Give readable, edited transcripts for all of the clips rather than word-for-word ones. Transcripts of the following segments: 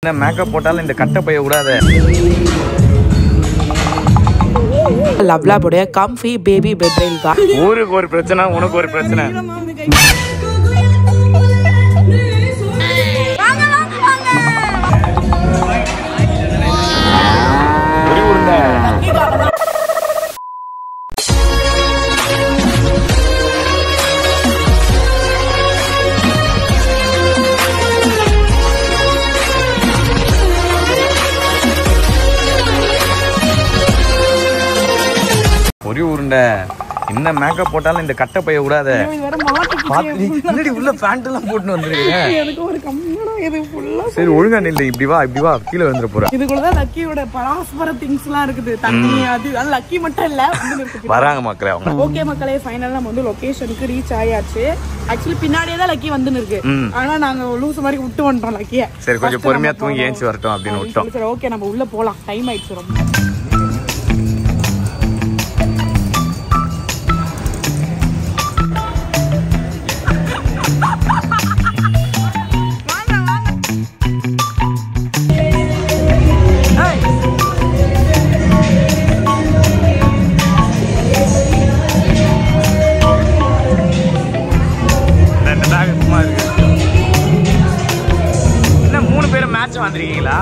என்ன மேக்கப் போட்டாலும் இந்த கட்டை பைய கூடாது. லவ்லாபுடைய கம்ஃபி பேபி பெட் ரெயில் தான். ஊருக்கு ஒரு பிரச்சனை, உனக்கு ஒரு பிரச்சனை. ஒரு உருண்டை. என்ன மேக்கப் போட்டாலும் இந்த கட்டை பைய கூடாது. உள்ள பேண்ட் எல்லாம் போட்டு வந்துருக்கேன். சரி ஒழுங்கா நில்லு. இப்படி வா, இப்படி வா, கீழே வந்துட போற. இதுக்குள்ளதான் லக்கியோட பராஸ்பர திங்ஸ் எல்லாம் இருக்குது. தண்ணி அது லக்கி மட்டும் இல்ல வராங்க மக்களே அவங்க. ஓகே மக்களே, ஃபைனலா நம்ம வந்து லொகேஷனுக்கு ரீச் ஆயாச்சு. ஆக்சுவலி பின்னாடியே தான் லக்கி வந்துன்னு இருக்கு. ஆனா நாங்க லூஸ் மாதிரி விட்டு வந்துட்டோம் லக்கிய. சரி கொஞ்சம் பொறுமையா தூங்கி ஏஞ்சி வரட்டும் அப்படின்னு விட்டோம். சரி ஓகே, நம்ம உள்ள போலாம். டைம் ஆயிடுச்சு ரொம்ப. என்ன 3 பேரும் மேட்ச் வந்துருக்கீங்களா?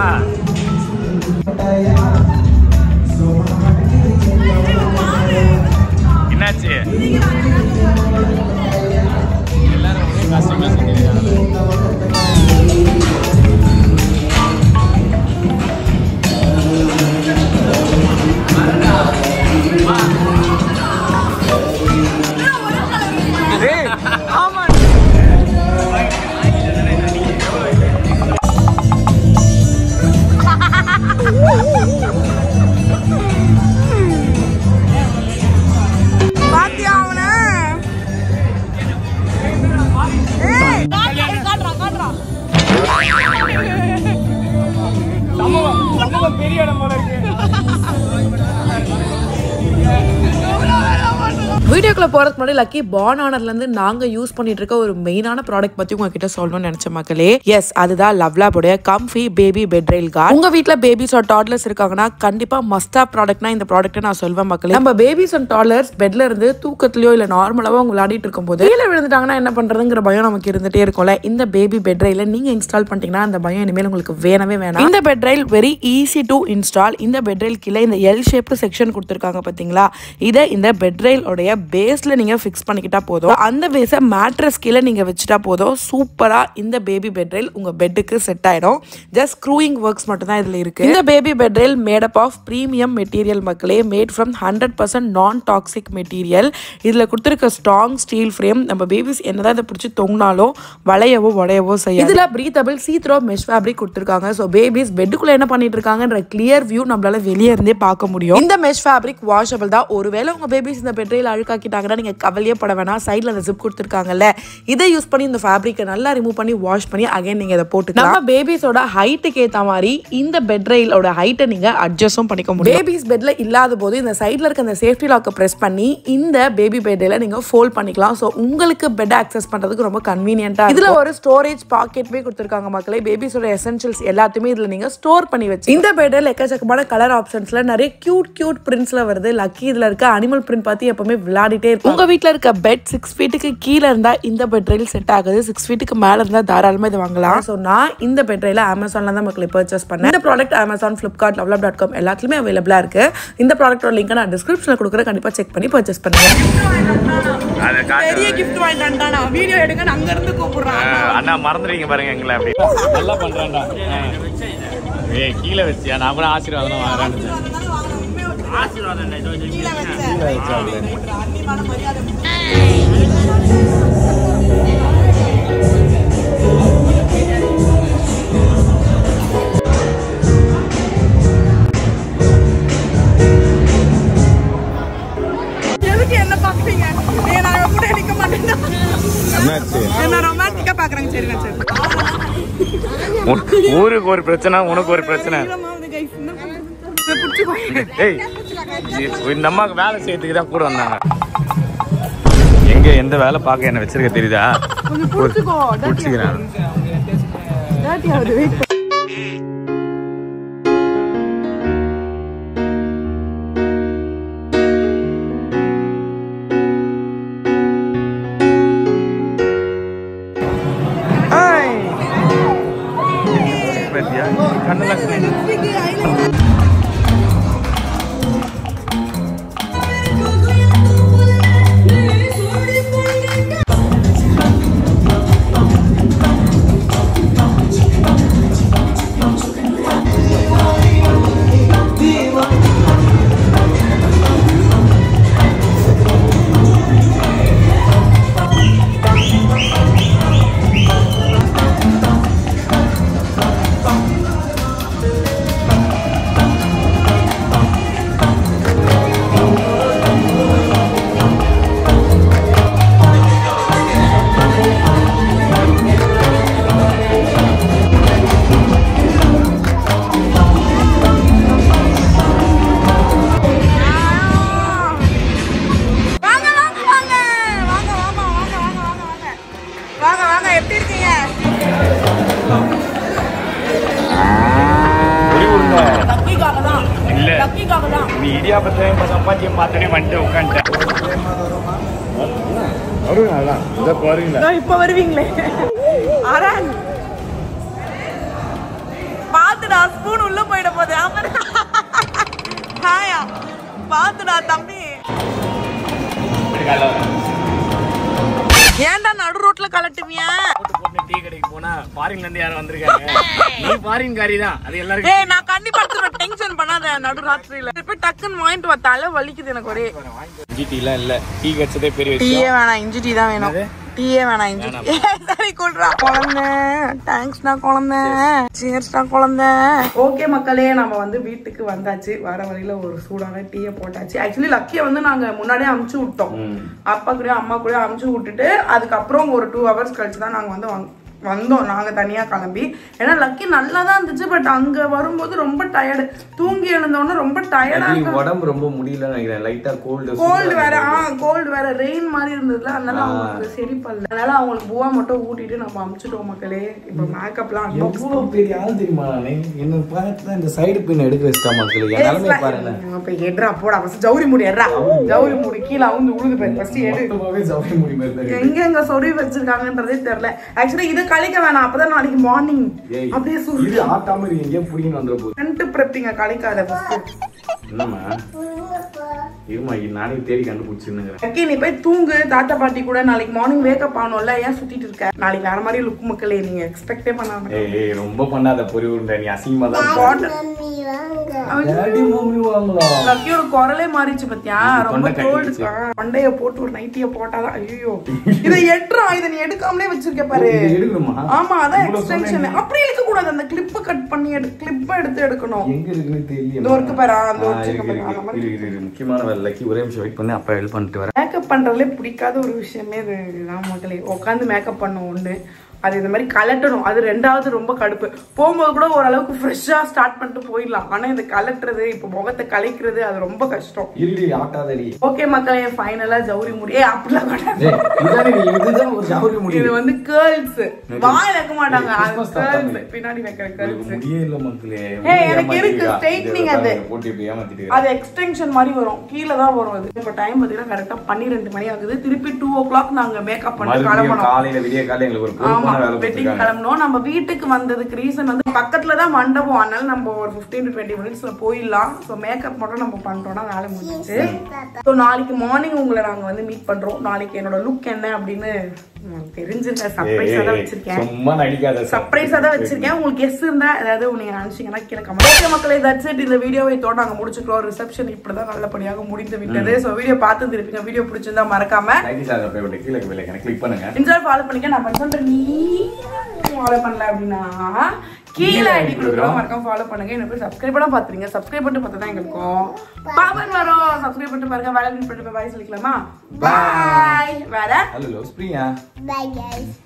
என்னாச்சு? எல்லாரும் ஒரே கஷ்டமா சொல்லிருக்காங்க. பெரிய இடம் போல இருக்கு. வீடியோக்குள்ள போறதுக்கு முன்னாடி லக்கி பார்ன் ஆனர்ல இருந்து நாங்க யூஸ் பண்ணிட்டு இருக்க ஒரு மெயினான ப்ராடக்ட் பத்தி உங்ககிட்ட சொல்லணும்னு நினைச்ச மக்களே. எஸ், அதுதான் லவ்லாபுடைய comfy baby bed rail guard. உங்க வீட்ல பேபிஸ் ஆர் டாட்லர்ஸ் இருக்காங்கன்னா கண்டிப்பா மஸ்ட் ஆப் ப்ராடக்ட்னா இந்த ப்ராடக்ட்டை நான் சொல்வேன் மக்களே. நம்ம பேபிஸ் அண்ட் டாட்லர்ஸ் பெட்ல இருந்து தூக்கத்திலயோ இல்ல நார்மலாவோ அவங்க விளையாடிட்டு இருக்கும்போது கீழே விழுந்துட்டாங்கன்னா என்ன பண்றதுங்கிற பயம் நமக்கு இருந்துட்டே இருக்கும்ல. இந்த பேபி பெட் ரெயில நீங்க இன்ஸ்டால் பண்ணிட்டீங்கன்னா அந்த பயம் இனிமேல் உங்களுக்கு வேணவே வேணாம். இந்த bed rail very easy to install. இந்த பெட் ரெயில் கீழே இந்த எல் ஷேப்டு செக்ஷன் கொடுத்துருக்காங்க பாத்தீங்களா. இதை இந்த பெட் ரெயில் உடைய பேஸ்ல நீங்க ஃபிக்ஸ் பண்ணிக்கிட்டா போதும். அந்த பேஸை மேட்ரஸ் கீழே நீங்க வச்சுட்டா போதும். சூப்பரா இந்த பேபி பெட் ரெயில் உங்க பெட்டுக்கு செட் ஆயிடும். ஜஸ்ட் ஸ்க்ரூயிங் ஒர்க்ஸ் மட்டும் தான் இதுல இருக்கு. இந்த baby bed rail made up of premium material மக்களே. Made from 100% non toxic material. இதுல கொடுத்திருக்க ஸ்ட்ராங் ஸ்டீல் ஃப்ரேம் நம்ம பேபிஸ் என்னதான் இதை பிடிச்சி தொங்கினாலும் வளையவோ உடையவோ செய்யும். இதுல பிரீத்தபிள் சீத்ரோ மெஷ் ஃபேப்ரிக் கொடுத்திருக்காங்க. ஸோ பேபிஸ் பெட்டுக்குள்ள என்ன பண்ணிட்டு இருக்காங்கன்ற கிளியர் வியூ நம்மளால வெளியே இருந்தே பார்க்க முடியும். இந்த மெஷ் ஃபேப்ரிக் வாஷபிள் தான். ஒருவேளை உங்க பேபிஸ் இந்த பெட் ரெயில் அழுக்காக்கிட்டாங்கன்னா நீங்க கவலையே பட வேணாம். சைடுல அந்த ஜிப் கொடுத்திருக்காங்கல்ல, இதை யூஸ் பண்ணி இந்த ஃபேப்ரிக்கை நல்லா ரிமூவ் பண்ணி வாஷ் பண்ணி அகைன் நீங்க இதை போட்டுக்கலாம். நம்ம பேபிஸோட ஹைட்டுக்கு ஏத்த மாதிரி இந்த பெட் ரெயிலோட ஹைட்டை நீங்க அட்ஜஸ்டும் பண்ணிக்க முடியும். பேபிஸ் பெட்ல இல்லாத போது இந்த சைடுல இருக்க அந்த சேஃப்டி லாக்கை பிரஸ் பண்ணி இந்த பேபி பெட் ரெயில நீங்க ஃபோல்ட் பண்ணிக்கலாம். ஸோ உங்களுக்கு பெட் ஆக்சஸ் பண்றதுக்கு ரொம்ப கன்வீனியன்ட்டா. இதுல ஒரு ஸ்டோரேஜ் பாக்கெட்மே கொடுத்திருக்காங்க மக்களே. பேபிஸோட எசென்ஷியல்ஸ் எல்லாத்தையுமே இதுல நீங்க ஸ்டோர் பண்ணி வச்சு இந்த பெட் ரெயில் எக்கச்சக்கமான கலர் ஆப்ஷன்ஸ்ல நிறைய கியூட் பிரிண்ட்ஸ்ல வருது. லக்கி இதுல இருக்க அனிமல் பிரிண்ட் பார்த்து எப்பவுமே விளையாடிட்டே இருக்கும். உங்க வீட்ல இருக்க பெட் 6 ஃபீட்டுக்கு கீழே இருந்தா இந்த பெட் ரெயில் செட் ஆகுது. 6 ஃபீட்டுக்கு மேல இருந்தா தாராளமா இது வாங்கலாம். ஸோ நான் இந்த பெட் ரெயில அமேசான்ல தான் மக்களை பர்ச்சேஸ் பண்ணேன். இந்த ப்ராடக்ட் அமேசான், ஃபிளிப்கார்ட், lovlab.com எல்லாத்துலயுமே அவைலபிளா இருக்கு. இந்த ப்ராடக்டோட லிங்க் நான் டிஸ்கிரிப்ஷன்ல கொடுக்குறேன். கண்டிப்பா செக் பண்ணி பர்ச்சேஸ் பண்ணுங்க. பெரிய கிஃப்ட் வாங்கிட்டான்டா. நான் வீடியோ எடுங்க அங்க இருந்து கூப்பிடுறேன். அண்ணா மறந்துடுவீங்க பாருங்க எங்களை. அப்படி நல்லா பண்றான்டா. ஏய் கீழே வச்சியா? நான் கூட ஆசீர்வாதம் வாங்குறேன். ஆசீர்வாதம் கீழே வச்சா அன்னிமான மரியாதை. எதுக்கு என்ன பாக்குறீங்க? நான் கூட நிக்க மாட்டேன். என்னாச்சு? என்ன ரொமான்டிக்கா பாக்குறீங்க? சரி சரி. ஊருக்கு ஒரு பிரச்சனை, உனக்கு ஒரு பிரச்சனை. ஏய் இந்த அம்மாவுக்கு வேலை செய்யறதுக்கு தான் கூட வந்தாங்க. எங்க எந்த வேலை பார்க்க என்ன வச்சிருக்க தெரியுதா? புடிச்சுக்கிறேன். பேசியா கண்ணெல்லாம் சப்பாத்தியம் பார்த்தோன்னே வந்துட்டு உட்காந்துட்டேன். இப்ப வருவீங்களே பாத்துடா ஸ்பூன் உள்ள போயிட போது ஹாயா பாத்துடா தம்பி ஏன்டா நடு ரோட்ல கலட்டுவியா டீ கடைக்கு போனா ஃபாரின்ல இருந்து யாரும் வந்திருக்காங்க நீ ஃபாரின் காரி தான் அது எல்லாரும் ஏய் நான் கண்டிப்பா டென்ஷன் பண்ணாத நடு ராத்திரியில போய் டக்குன்னு வாங்கிட்டு வா தலை வலிக்குது எனக்கு ஒரே இஞ்சி டீ எல்லாம் இல்ல டீ கட்சதே பெரிய விஷயம் டீயே வேணாம் இஞ்சி டீ தான் வேணும் டீயே வேணாம் இஞ்சி டீ சரி குடுறா குழந்தை தேங்க்ஸ்டா குழந்தை சேர்ஸ்டா குழந்தை ஓகே மக்களே நம்ம வந்து வீட்டுக்கு வந்தாச்சு வர வழியில ஒரு சூடான டீயை போட்டாச்சு ஆக்சுவலி லக்கியை வந்து நாங்க முன்னாடியே அமுச்சு விட்டோம் அப்பா கூட அம்மா கூட அமுச்சு விட்டுட்டு அதுக்கப்புறம் ஒரு 2 hours கழிச்சு தான் நாங்க வந்து வந்தோம் நாங்க தனியா கிளம்பி ஏன்னா லக்கி நல்லா தான் இருந்துச்சு பட் அங்க வரும்போது ரொம்ப டயர்டு தூங்கி எழுந்தோன்னா ரொம்ப டயர்டா இருக்கு உடம்பு ரொம்ப முடியல நினைக்கிறேன் லைட்டா கோல்டு வேற ரெயின் மாதிரி இருந்ததுல அதனால அவங்களுக்கு சரி பண்ணல அதனால அவங்களுக்கு பூவா மட்டும் ஊட்டிட்டு நம்ம அமுச்சிட்டோம் மக்களே இப்ப மேக்கப்லாம் எவ்வளவு பெரிய ஆள் தெரியுமா நானே என்ன பார்த்து இந்த சைடு பின் எடுக்க வச்சிட்டா மக்களே எல்லாமே பாருங்க இப்ப எட்ரா போடா ஃபர்ஸ்ட் ஜவுரி முடி எட்ரா ஜவுரி முடி கீழ அவுந்து உழுது போய் ஃபர்ஸ்ட் எடு ஜவுரி முடி மாதிரி எங்க சொருவி வச்சிருக்காங்கன்றதே தெரியல ஆக்சுவலி இது கலைக்க வேணாம் அப்பதான் நாளைக்கு மார்னிங் அப்படியே இது ஆட்டாம எங்க புடிங்க வந்துற போகுது ரெண்டு பிரப்பிங்க கலைக்காத ஃபர்ஸ்ட் என்னம்மா இருமா நானே தேடி கண்டுபிடிச்சிருந்தேன் ஓகே நீ போய் தூங்கு தாத்தா பாட்டி கூட நாளைக்கு மார்னிங் வேக்கப் ஆனோம்ல ஏன் சுத்திட்டு இருக்க நாளைக்கு வேற மாதிரி லுக் மக்களே நீங்க எக்ஸ்பெக்டே பண்ணாம ஏய் ரொம்ப பண்ணாத பொரி உருண்டை நீ அசிங்கமா தான் டாடி மம்மி வாங்கலாம் லக்கியோட குரலே மாறிச்சு பத்தியா ரொம்ப கோல்ட் மண்டைய போட்டு ஒரு நைட்டிய போட்டாதான் ஐயோ இதை எட்றா இதை நீ எடுக்காமலே வச்சிருக்க பாரு ஆமா அதான் எக்ஸ்டென்ஷன் அப்படி எடுக்க கூடாது அந்த கிளிப் கட் பண்ணி கிளிப் எடுத்து எடுக்கணும் எங்க இருக்குன்னு தெரியல இந்த ஒர்க் பாரு அந்த ஒர்க் முக்கியமான வேலைக்கு ஒரே நிமிஷம் வெயிட் பண்ணி அப்ப ஹெல்ப் பண்ணிட்டு வரேன் மேக்கப் பண்றதுல பிடிக்காத ஒரு விஷயமே இதுதான் மக்களே உட்காந்து மேக்கப் பண்ண ஒண்ணு அது இந்த மாதிரி கலட்டணும் அது ரெண்டாவது ரொம்ப கடுப்பு போகும்போது கூட ஓரளவுக்கு ஃப்ரெஷ்ஷா ஸ்டார்ட் பண்ணிட்டு போயிடலாம் ஆனா இந்த கலட்டுறது இப்ப முகத்தை கலைக்கிறது அது ரொம்ப கஷ்டம் ஓகே மக்களே ஃபைனலா ஜவுரி முடி அப்படிலாம் இது வந்து கேர்ள்ஸ் வாய் வைக்க மாட்டாங்க பின்னாடி வைக்கிற கேர்ள்ஸ் எனக்கு இருக்கு ஸ்ட்ரைட்னிங் அது எக்ஸ்டென்ஷன் மாதிரி வரும் கீழே தான் வரும் அது இப்ப டைம் பாத்தீங்கன்னா கரெக்டா 12 மணி ஆகுது திருப்பி 2 o'clock நாங்க மேக்கப் பண்ணி கிளம்பணும் காலையில விடிய காலையில எங்களுக்கு வெட்டிங் கிளம்பணும் நம்ம வீட்டுக்கு வந்ததுக்கு ரீசன் வந்து பக்கத்துலதான் மண்டபம் அதனால நம்ம ஒரு 15 to 20 மினிட்ஸ்ல போயிடலாம் சோ மேக்கப் மட்டும் நம்ம பண்றோம்னா வேலை முடிஞ்சிச்சு சோ நாளைக்கு மார்னிங் உங்களை நாங்க வந்து மீட் பண்றோம் நாளைக்கு என்னோட லுக் என்ன அப்படின்னு தெரிஞ்சிருக்க சர்ப்ரைஸா தான் வச்சிருக்கேன் சும்மா நடிக்காத சர்ப்ரைஸா தான் வச்சிருக்கேன் உங்களுக்கு கெஸ் இருந்தா ஏதாவது நீங்க நினைச்சீங்கன்னா கீழே கமெண்ட் ஓகே மக்களே தட்ஸ் இட் இந்த வீடியோவை இதோட நாங்க முடிச்சுக்கிறோம் ரிசப்ஷன் இப்படிதான் நல்லபடியாக முடிந்து விட்டது சோ வீடியோ பார்த்து திருப்பீங்க வீடியோ பிடிச்சிருந்தா மறக்காம கீழே கிளிக் பண்ணுங்க இன்ஸ்டா ஃபாலோ பண்ணிக்க நான் சொல்றேன் நீ ஃபாலோ பண்ணல அப்படின்னா கீழே ஐடி கொடுக்குறோம் மறக்காம ஃபாலோ பண்ணுங்க என்ன போய் சப்ஸ்கிரைப் பண்ண பாத்துறீங்க சப்ஸ்கிரைப் பண்ணிட்டு பார்த்தா தான் எங்களுக்கும் பவர் வரும் சப்ஸ்கிரைப் பண்ணிட்டு பாருங்க வேலை பண்ணிட்டு பாய் சொல்லிக்கலாமா பாய் வேற ஹலோ பிரியா Bye guys.